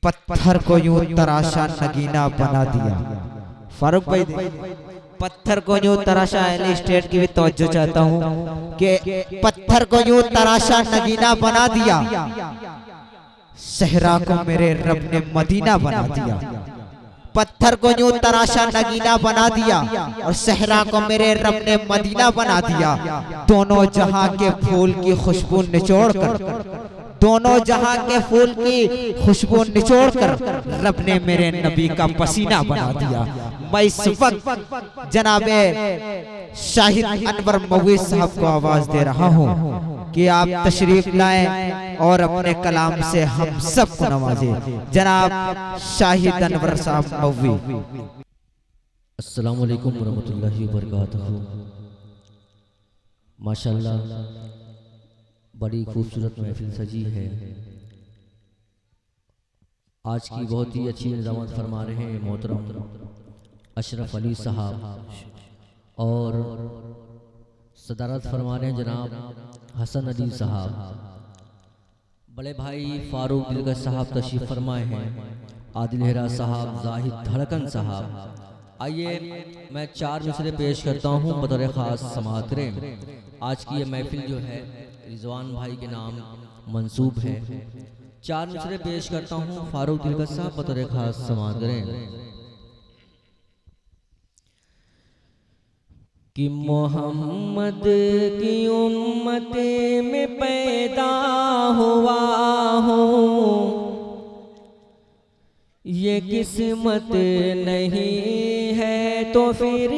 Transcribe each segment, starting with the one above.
पत्थर को यूं तराशा नगीना बना दिया। फारूक भाई पत्थर को यूं तराशा, अली स्टेट की भी तवज्जो चाहता हूँ कि पत्थर को यूं तराशा नगीना बना दिया, सहरा को मेरे रब ने मदीना बना दिया। पत्थर को यूं तराशा नगीना बना दिया और सहरा को मेरे रब ने मदीना बना दिया। दोनों जहां के फूल की खुशबू निचोड़ कर, दोनों जहां के फूल की खुशबू निचोड़ कर रब ने मेरे नबी का पसीना बना दिया। मैं इस वक्त जनाबे शाहिद अनवर मौवी साहब को आवाज दे रहा हूँ कि आप तशरीफ लाएं और अपने कलाम से हम सब को नवाजें। जनाब शाहिद अनवर साहब मौवी। अस्सलामु अलैकुम वरहमतुल्लाहि वबरकातुहू। माशाअल्लाह बड़ी खूबसूरत महफिल सजी है। आज की बहुत ही अच्छी निज़ामत फरमा रहे हैं मोहतरम अशरफ अली साहब और सदारत फरमा रहे हैं जनाब हसन अली साहब। बड़े भाई फारूक दिलकश साहब तशरीफ फरमाए हैं, आदिल हेरा साहब, जाहिद धड़कन साहब। आइए मैं 4 मिसरे पेश करता हूँ बतौर ख़ास समाअत करें। आज की ये महफिल जो है रिजवान भाई के नाम मंसूब है। 4 मिसरे पेश करता हूँ फारूक दिलकश साहब बतौर ख़ास समाअत करें कि मोहम्मद की उम्मत में पैदा हुआ हूँ, ये किस्मत नहीं है तो फिर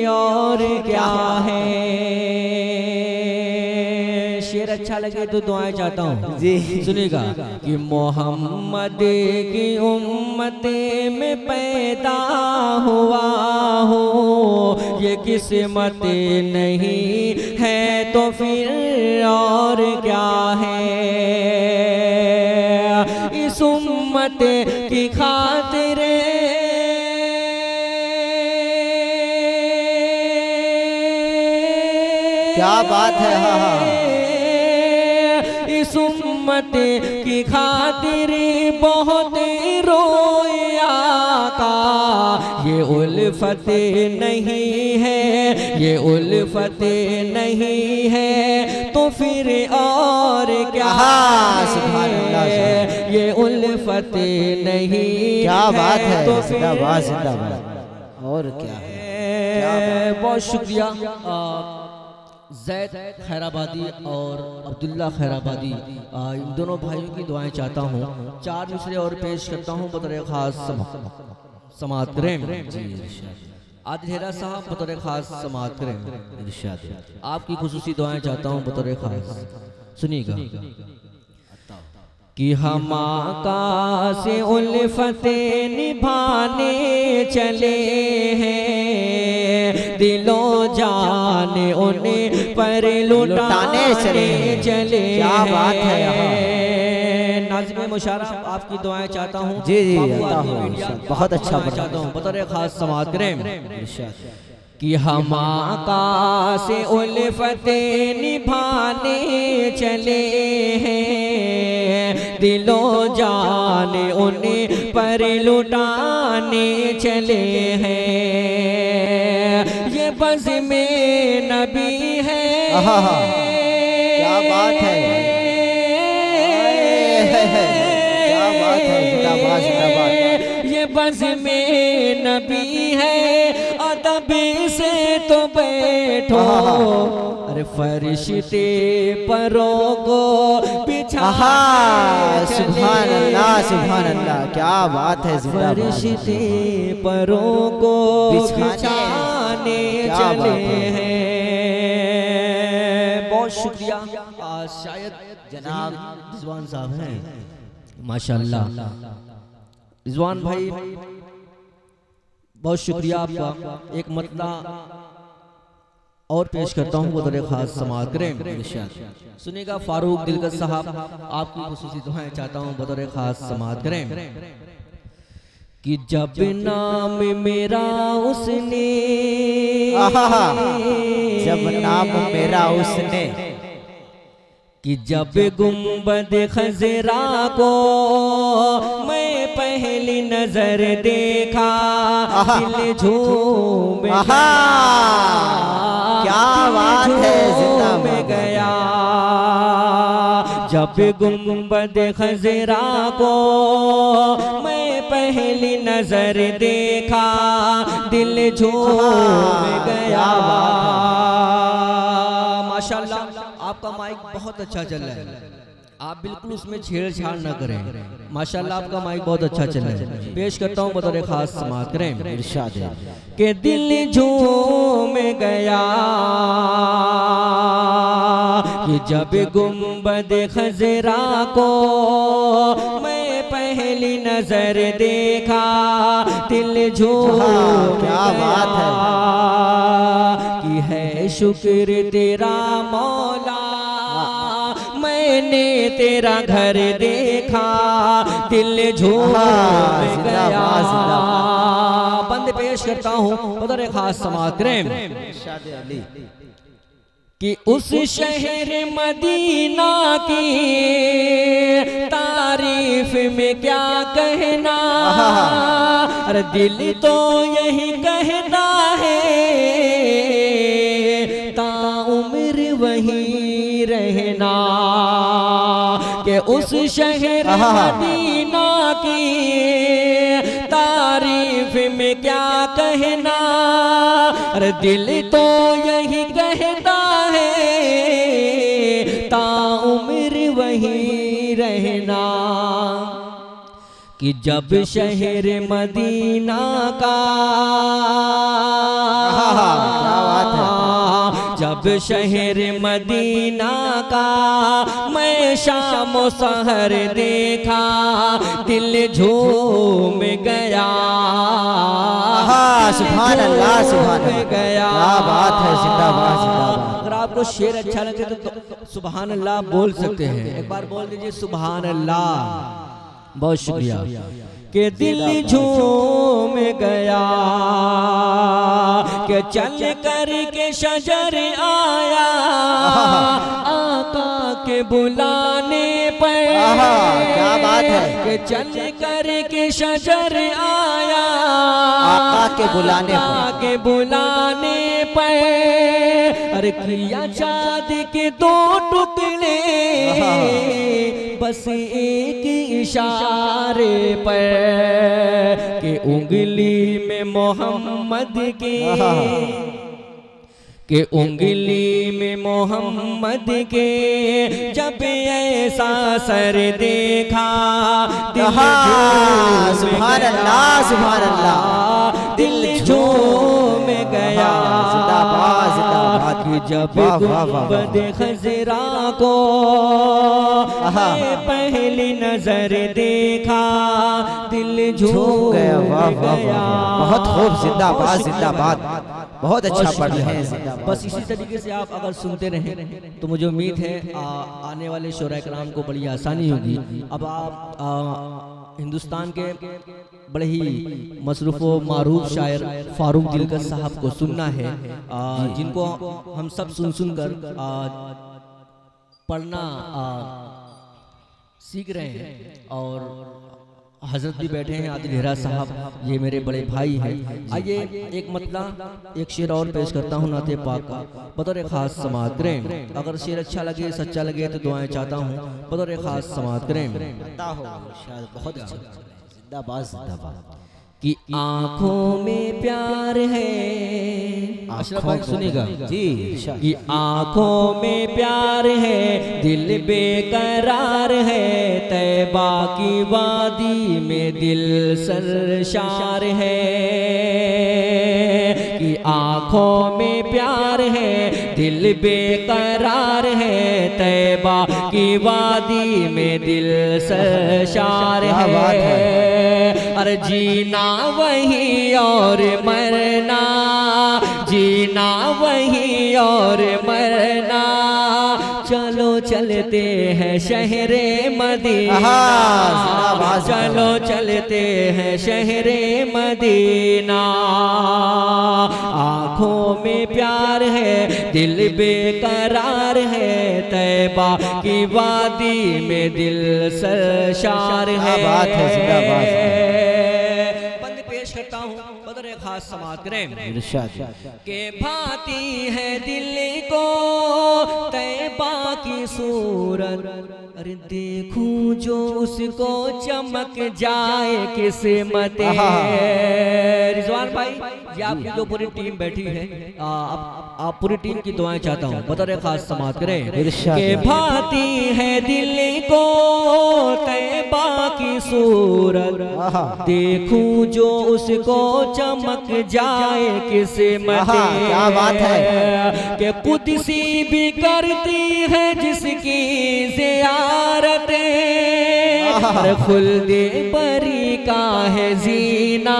और क्या है। शेर अच्छा लगे तो दुआएं चाहता हूँ जी, सुनिएगा कि मोहम्मद की उम्मत में पैदा हुआ हो, ये किस्मत नहीं है तो फिर और क्या है। इस उम्मत की खातिर क्या बात है। हाँ हाँ। इस उम्मत की खातिर बहुत रोया का, ये उल्फत नहीं है, ये उल्फत नहीं है तो फिर और क्या है। ये उल्फत नहीं, क्या बात है तो जिंदाबाद जिंदाबाद। और क्या है। बहुत शुक्रिया ज़ैद खैराबादी और अब्दुल्ला खैराबादी, इन दोनों भाइयों की दुआएं चाहता हूँ। 4 मिसरे और पेश करता हूँ बतौर ख़ास समाअत करें। आदिल हेरा साहब बतौर ख़ास समाअत करें। आपकी खुसूसी दुआएं चाहता हूँ बतौर ख़ास, सुनिएगा कि हम आका से उल्फते निभाने चले हैं, दिलो जाने उन्हें पर लुटाने चले। क्या बात है। नाज़िम मुशर्रफ आपकी दुआएं चाहता हूँ जी जी, बहुत अच्छा चाहता हूँ बतौर ख़ास समाअत करें कि हम आका से उल्फते निभाने चले हैं, दिलो जाने उन्हें पर लुटाने चले हैं। ये बज़ में नबी है। क्या बात है। क्या बात है। जिंदाबाद जिंदाबाद। ये बज़ में नबी है, अदब से तो बैठो, अरे फरिश्ते परों को बिछा। सुभान अल्लाह सुभान अल्लाह। क्या बात है। फरिश्ते परों को बिछाने चले हैं। बहुत शुक्रिया। शायद जनाब रिजवान साहब हैं, माशाअल्लाह। रिजवान भाई बहुत शुक्रिया आपका। एक मतला और पेश करता हूँ बतौर ख़ास समाअत करें। सुनिएगा फारूक दिलकश साहब, आपकी खुसूसी दुआएं चाहता हूँ बतौर ख़ास समाअत करें कि जब नाम मेरा उसने, जब नाम मेरा उसने, कि जब गुंबद खज़रा को मैं पहली नजर देखा दिल झूम गया, क्या बात है, झूम गया। जब गुंबद खजरा को मैं पहली नजर देखा दिल झूम गया। माशाल्लाह आपका माइक बहुत अच्छा चल रहा है, आप बिल्कुल उसमें छेड़छाड़ न करें। माशाल्लाह आपका माइक बहुत अच्छा चल रहा है। पेश करता हूँ बतौर खास समाअत करें इरशाद है कि दिल झूम गया कि जब गुंबद खजरा को मैं पहली नजर देखा दिल झूम क्या बात है कि है शुक्र तेरा मौला मैंने तेरा घर देखा दिल झूम गया। बंद पेश करता हूँ बतौर खास समाअत करें कि उस शहर मदीना की तारीफ में क्या कहना, अरे दिल तो यही कहता है ताउम्र वहीं रहना। कि उस शहर मदीना की तारीफ में क्या कहना, अरे दिल तो यही कहता है ताउम्र वहीं रहना। कि जब शहर मदीना का जब शहर मदीना का मैं शाम सहर देखा दिल झूम गया। सुभान अल्लाह, सुभान अल्लाह, गया। क्या बात है, जिंदाबाद जिंदाबाद। अगर आपको शेर अच्छा लगे तो सुभान अल्लाह बोल सकते हैं, एक बार बोल दीजिए सुभान अल्लाह। बहुत शुक्रिया। के दिल झूम गया के चल कर के शजर आया आका के बुलाने पर। क्या बात है के चल कर के शजर आया आका के बुलाने पर, आका के बुलाने पर। अरे किया चाँद के दो टुकड़े बस एक इशारे पर। के उंगली में मोहम्मद के उंगली में मोहम्मद के जब ऐसा सर देखा सुभान अल्लाह, सुभान अल्लाह, दिल झूम गया। जिंदाबाद जिंदाबाद। कि जब गुंबद खजरा को पहली नजर देखा दिल झूम गया। बहुत खूब, जिंदाबाद जिंदाबाद, बहुत अच्छा पढ़ रहे हैं। बस इसी तरीके से आप अगर सुनते रहें तो मुझे उम्मीद है आने वाले शोरा कराम को बड़ी आसानी होगी। अब आप हिंदुस्तान के बड़े ही मसरूफ़ व मारूफ शायर फारूक दिलकश साहब को सुनना है, जिनको हम सब सुन कर पढ़ना सीख रहे हैं। और हजरत भी बैठे हैं आदिल हेरा साहब, ये मेरे बड़े भाई हैं। आइए एक मतला एक शेर और पेश करता हूँ नाते पाक का बतौर खास समाअत करें। अगर शेर अच्छा लगे सच्चा लगे तो दुआएं चाहता हूँ, बतौर खास समाअत करें। बहुत अच्छा, जिंदाबाद जिंदाबाद। कि आँखों में प्यार है, अशरफ भाई सुनिएगा जी। कि आँखों में प्यार है दिल बेकरार है, तैबा की वादी में दिल सरशार है। कि आँखों में प्यार है दिल बेकरार है, तैबा की वादी में दिल सरशार है। अरे जीना वही और मरना, जीना वही और मरना, चलो चलते हैं शहरे मदीना, चलो चलते हैं शहरे मदीना। आँखों में प्यार है दिल बेकरार है, तैबा की वादी में दिल सरशार है। बात है, जिंदाबाद। हूँ बदर खास समात करें। इरशाद के भाती है दिल को तैबा की सूरत, अरे देखूं जो उसको चमक जाए किस्मत। रिजवान भाई ये आपकी जो पूरी टीम बैठी है, आप पूरी टीम की दुआएं चाहता हूँ बदर खास समात करें। के भाती है दिल को तैबा की सूरत, देखूं जो उसको चमक जाए किस्मत। क्या बात है कि कुदसी भी करती है जिसकी ज़ियारत, खुल्दे परी का है जीना,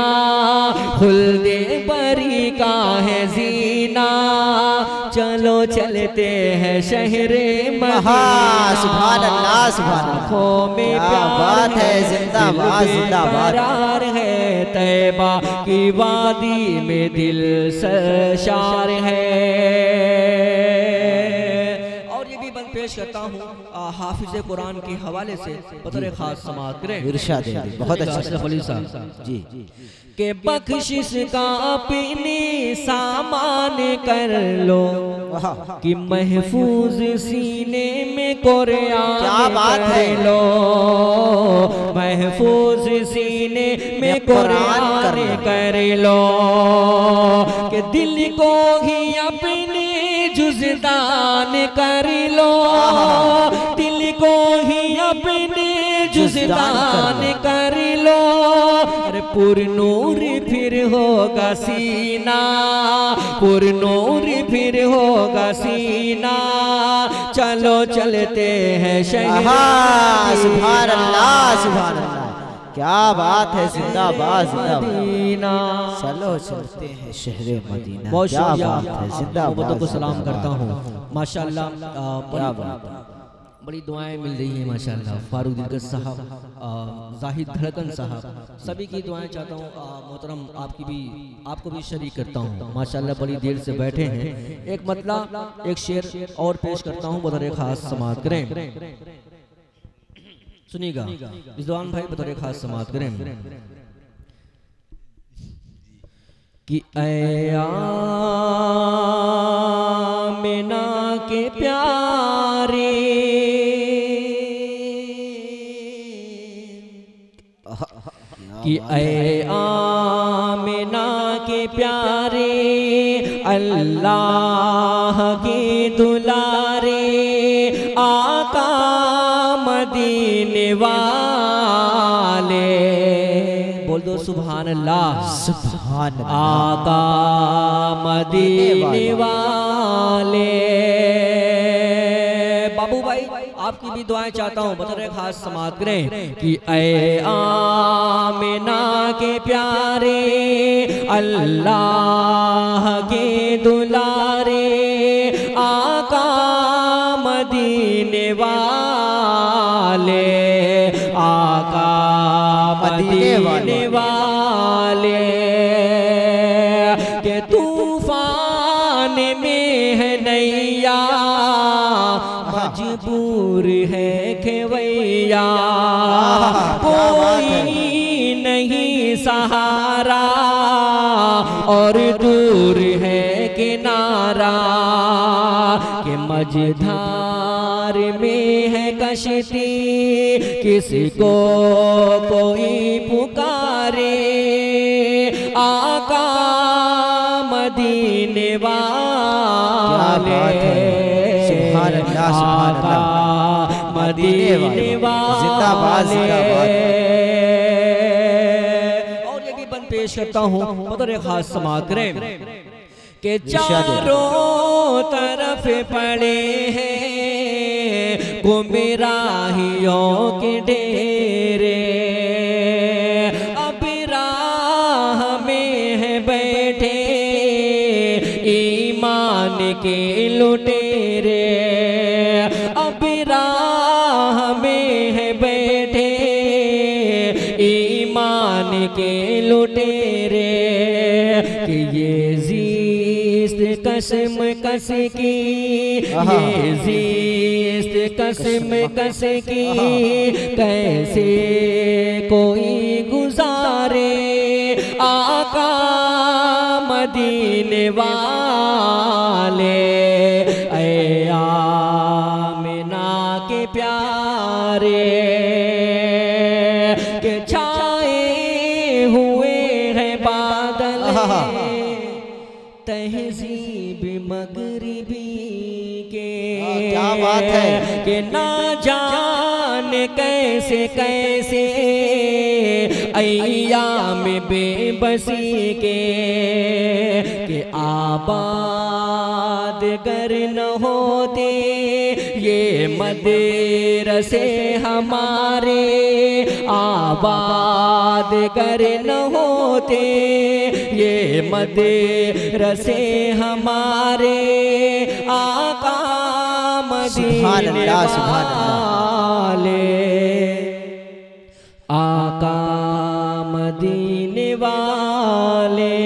खुल्दे परी का है जीना, चलो चलते हैं शहरे मदीना। सुभान अल्लाह सुभान अल्लाह, में क्या बात है, जिंदाबाद जिंदाबाद। करार है तैबा की वादी में दिल सरशार है। और ये भी बंद पेश करता हूँ हाफिज कुरान के हवाले से बतौर खास समाअत करें। इरशाद है, बहुत अच्छा अशरफ अली साहब जी। के बख्शिश का अपने सामान कर लो कि महफूज सीने में कुरान क्या बात है, लो, महफूज सीने में कुरान कर लो, कि दिल को ही अपने जुज़दान कर लो, दिल को ही अपने जुज़दान कर लो, अरे पुरनूर फिर होगा सीना, पुरनूर फिर होगा सीना, चलो चलते हैं शहर। सुभान अल्लाह सुभान अल्लाह, क्या बात है, जिंदाबाद जिंदाबाद। चलो चलते हैं शहरे मदीना। बहुत क्या शुक्रिया, बात है, जिंदाबाद को सलाम करता हूँ। माशाअल्लाह क्या बात है, बड़ी दुआएं मिल रही हैं माशाअल्लाह। फारूक दिलकश साहब, जाहिद धड़कन साहब, सभी की दुआएं चाहता हूँ। मोहतरम आपको भी शरीक करता हूँ माशाअल्लाह, बड़ी देर से बैठे हैं। एक मतलब एक शेर और पेश करता हूँ बतौर खास समाअत करें, सुनिएगा रिजवान भाई, बतौर खास समाअत करें। कि ऐ आमिना के प्यारे, कि ऐ आमिना के प्यारे, अल्लाह के दुलारे, आका मदीने वाले, बोल दो सुभान अल्लाह। सुभान अल्लाह। आका मदीने वाले। बाबू भाई आपकी भी दुआएं चाहता हूँ बतौर खास समाअत करें। कि ऐ आमिना के प्यारे, अल्लाह के दुलारे, आका मदीने वाले, आका मदीने वाले, के तूफान में है नैया, मजबूर है खेवैया, कोई नहीं सहारा, और दूर है किनारा, के मझधार में है कश्ती, किसी को कोई पुकारे, आका मदीने वाले, सुभान अल्लाह सुभान अल्लाह, मदीने वाले। जिंदाबाद जिंदाबाद। और ये भी बंद पेश करता हूँ बतौर खास समाअत करें। के चारों तरफ पड़े हैं गुमराहियों के डेरे, अब राह में है बैठे ईमान के लुटेरे, अब राह में है बैठे ईमान के लुटेरे, कि ये ज़ीस्त कसम कस की, ये ज़ीस्त कसम कस की, कैसे कोई गुजारे, आका आका मदीने वाले, ऐ आमिना के प्यारे, के छाए हुए हैं बादल, तहजीब मगरिबी के, क्या बात है कि ना जाने कैसे कैसे अय्याम बेबसी के, कि आबाद गर न होते ये मदरसे हमारे, आबाद गर न होते ये मदरसे हमारे, आका मदीने वाले, आका मदीने वाले,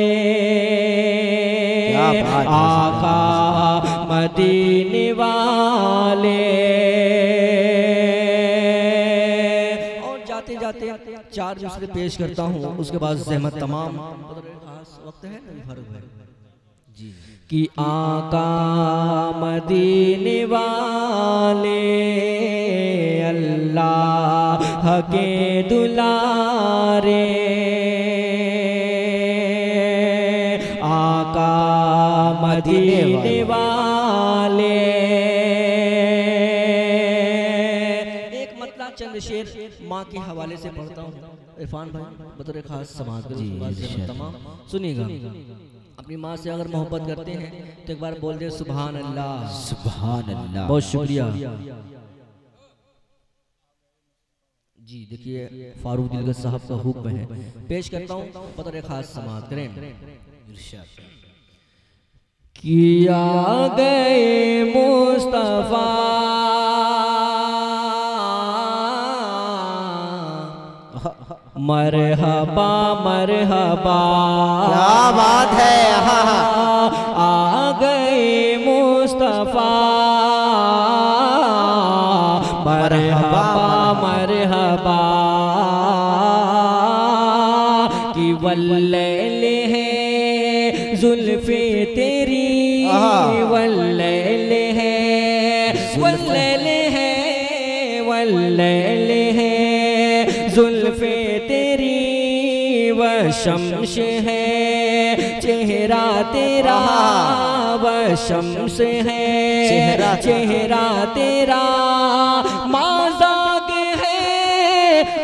आका मदीने वाले। और जाते जाते चार दूसरे पेश करता हूँ, उसके बाद ज़हमत तमाम वक्त है जी, कि आका मदीने वाले अल्लाह के दुलारे, आका मदीने वाले। एक मतलब चंद शेर माँ के हवाले से पढ़ता हूँ, इरफान भाई बतौर खास समाज जी तमाम सुनिएगा। अपनी माँ से अगर मोहब्बत करते हैं तो एक बार बोल दे सुभान अल्लाह, सुभान अल्लाह। बहुत शुक्रिया जी। देखिए फारूक दिलगत साहब का हुक्म है, पेश करता हूँ बतौर खास समाअत करें। किया गए मुस्तफा मरहबा मरहबा, क्या बात है। आ गए मुस्तफा मरहबा मरहबा, कि वल्लैल है जुल्फे तेरी, वल्लैल है वल्लैल है वल्लैल है जुल्फे तेरी, वह शम्स है चेहरा तेरा, वह शम्स है चेहरा तेरा, माज़ाग है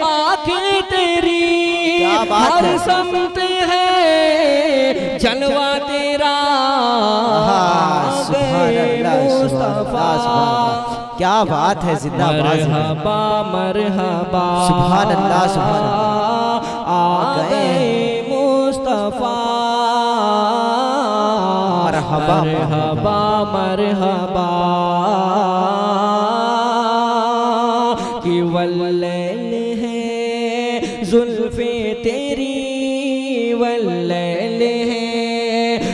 आँखें तेरी, हर समत है जलवा तेरा, मुस्तफा। क्या बात है, जिंदाबाद मरहबा मरहबा, सुभान अल्लाह सुभान अल्लाह। आ गए मुस्तफा मरहबा मरहबा मरहबा, कि वल्लैल है जुल्फे तेरी, वल्लैल है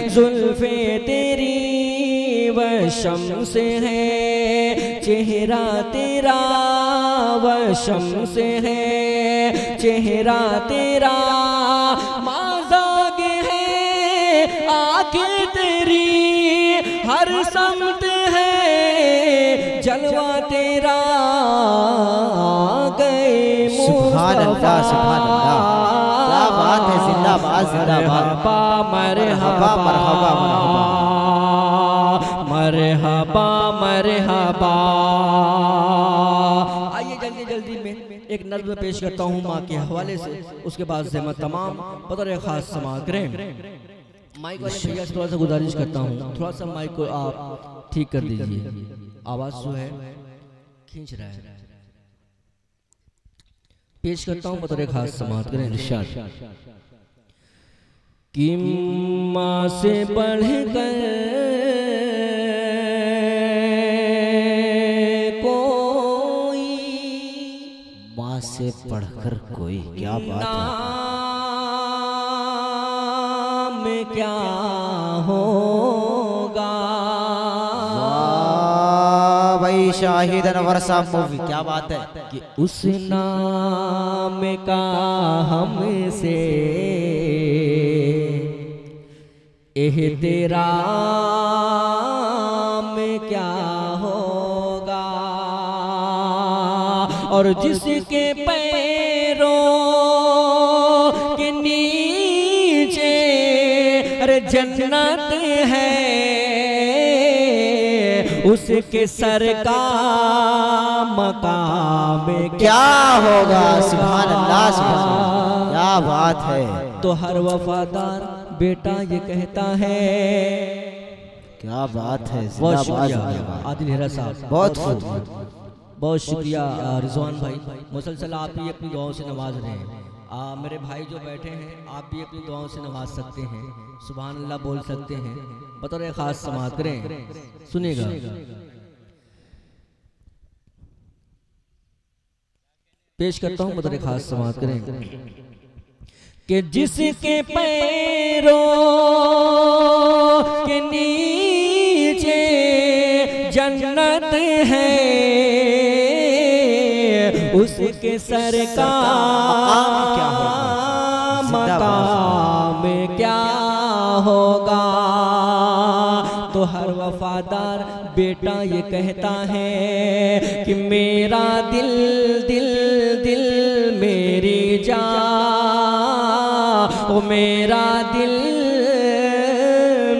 जुल्फे तेरी, वह शम्स है चेहरा तेरा, वह शम्स है चेहरा तेरा, माज़ाग है आँखें तेरी, हर समत है जलवा तेरा, गए सुभान अल्लाह सुभान अल्लाह। क्या बात है, जिंदाबाद जिंदाबाद। मरहबा मरहबा मरहबा मरहबा। आइए जल्दी जल्दी में एक नज़्म पेश करता हूँ माँ के हवाले से, उसके बाद ज़हमत तमाम बतौर खास समाअत करें। माइक वाले भैया से थोड़ा सा गुजारिश करता हूँ, थोड़ा सा माइक को आप ठीक कर दीजिए, आवाज़ जो है खींच रहा है। पेश करता हूँ बतौर खास समाअत करें। इरशाद कि माँ से बढ़कर कोई, माँ से पढ़कर कोई, क्या बात है। नाम क्या होगा भाई शाहिद अनवर साहब मूवी, क्या बात है। कि उस नाम का हमसे देह तेरा में क्या होगा, और जिसके पैरों के नीचे अरे जन्नत है, उसके सर का मकाम क्या होगा। सुभान अल्लाह, सुभान अल्लाह, क्या बात है। तो हर वफादार बेटा ये कहता है, क्या बात है। बहुत शुक्रिया आदिल हेरा साहब, बहुत खूब, बहुत शुक्रिया रिजवान भाई। मुसलसल आप भी अपनी दुआओं से नवाज रहे हैं। मेरे भाई जो बैठे हैं आप भी अपनी दुआओं से नवाज सकते हैं, सुभान अल्लाह बोल सकते हैं, बतौर खास समाअत करें। सुनिएगा, पेश करता हूँ, बतौर खास समाअत करें कि जिसके पैरों के नीचे जन्नत है, उसके सर का मकाम क्या होगा। तो हर वफादार बेटा ये कहता है कि मेरा दिल दिल दिल मेरी जान, ओ मेरा दिल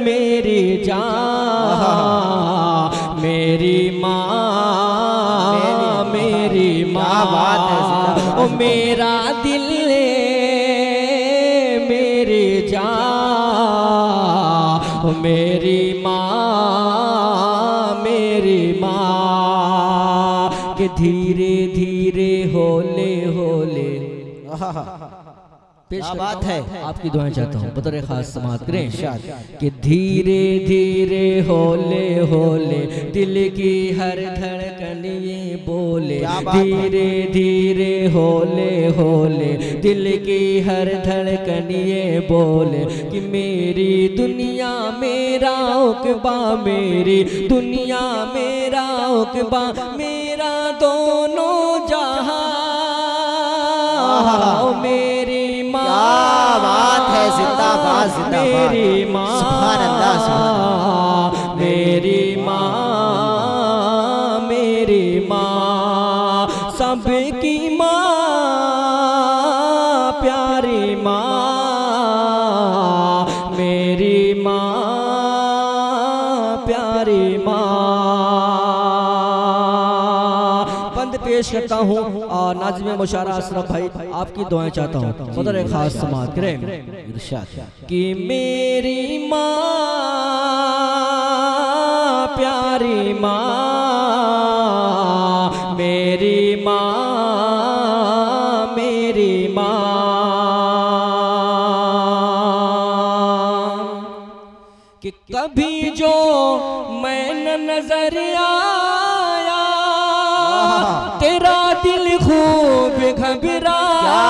मेरी जान, मेरी माँ मेरी माँ, ओ मेरा दिल मेरी जान, ओ मेरी माँ मेरी माँ। कि धीरे धीरे होले होले, क्या बात है। आपकी दुआएं चाहता हूँ, बतौर खास समाअत करें कि धीरे धीरे होले होले दिल की हर धड़कन ये बोले, धीरे धीरे होले होले दिल की हर धड़कन ये बोले कि मेरी दुनिया मेरा उक़बा, मेरी दुनिया मेरा उक़बा, मेरा दोनों जहां, मेरी बात है। जिंदाबाद, जिंदाबाद, मेरी माँ, सुभान अल्लाह, सुभान अल्लाह, मेरी माँ मेरी माँ, सबकी माँ प्यारी माँ, मेरी माँ प्यारी माँ। बंद पेश करता हूँ और नाज़िम मुशारा अशरफ भाई आपकी दुआएं चाहता हूँ, बतौर खास समाअत करें कि मेरी माँ प्यारी माँ, मेरी माँ मेरी माँ। कि कभी जो मैं नजर आया, तेरा दिल खूब घबराया,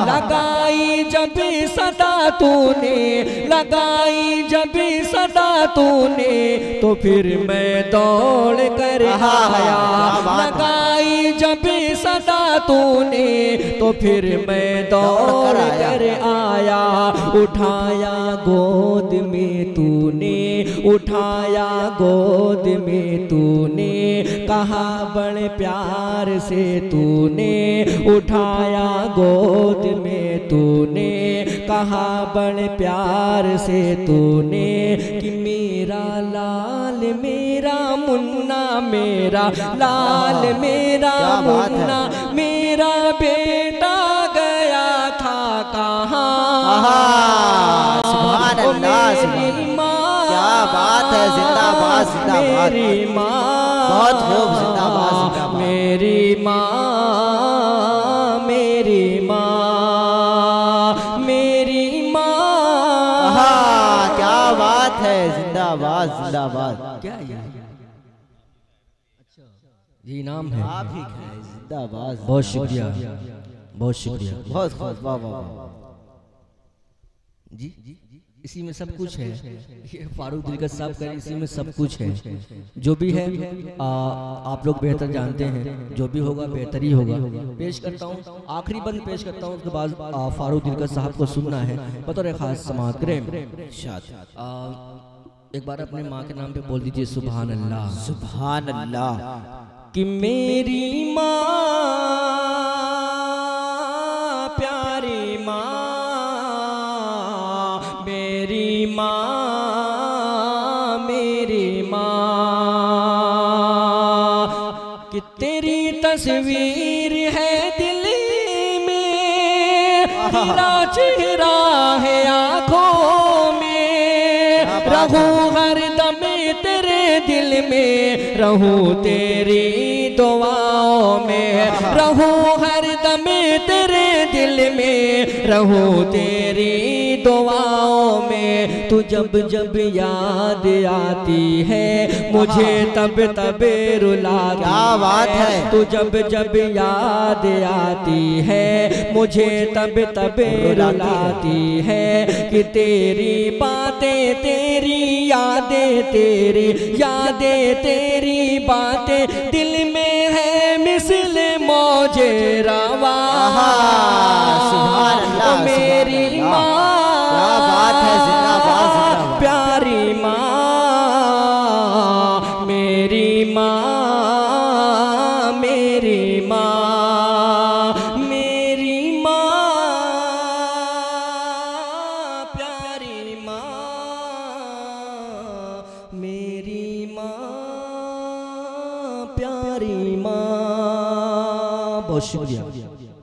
लगाई जब सदा तूने, लगाई जब सदा तूने, तो फिर मैं दौड़ कर आया, लगाई जब सदा तूने, तो फिर मैं दौड़ कर आया। उठाया गोद में तूने, उठाया गोद में तूने, कहा बड़े प्यार से तूने, उठाया गोद में तूने, कहा बड़े प्यार से तूने कि मेरा लाल मेरा मुन्ना, मेरा लाल मेरा मुन्ना, मेरा बेटा गया था कहाँ। सुभान अल्लाह, मेरी माँ, क्या बात है। जिंदाबाद, जिंदाबाद, मेरी माँ, बहुत खूब, जिंदाबाद, जिंदाबाद, मेरी माँ मेरी माँ मेरी माँ। क्या बात है। जिंदाबाद, जिंदाबाद, क्या ये ये इनाम है, आप ही खाए। जिंदाबाद, बहुत शुक्रिया, बहुत शुक्रिया। बहुत खूब, वाह वाह वाह। जी इसी में सब कुछ है। ये फारूक दिलकश साहब का इसी में सब कुछ है। जो भी है आप लोग बेहतर जानते हैं, जो भी होगा बेहतर ही होगा। पेश करता हूँ, आखिरी बंद पेश करता हूँ, उसके बाद फारूक दिलकश साहब को सुनना है बतौर खास समाअत करें। एक बार अपने माँ के नाम पे बोल दीजिए सुभान अल्लाह। सुभान अल्लाह। कि मेरी माँ प्यारी माँ, मेरी माँ, मेरी माँ, कि तेरी तस्वीर है दिल में, तेरा चेहरा है आँखों में, रहूं हरदम तेरे दिल में, रहूं तेरी दुआओं में, रहूं हरदम तेरे दिल में, रहूं तेरी दुआओं में। तू जब जब याद आती है मुझे तब तब रुलाती। क्या बात है। तू जब जब याद आती है मुझे तब तब रुलाती है, कि तेरी बातें तेरी यादें तेरी यादें तेरी बातें दिल में है मिसल मौजे रवा। सुभान अल्लाह। मेरी माँ क्या बात है। जिंदाबाद जिंदाबाद। प्यारी माँ, मेरी माँ, मेरी माँ, मेरी माँ, प्यारी माँ, मेरी माँ, प्यारी माँ। बहुत शुक्रिया।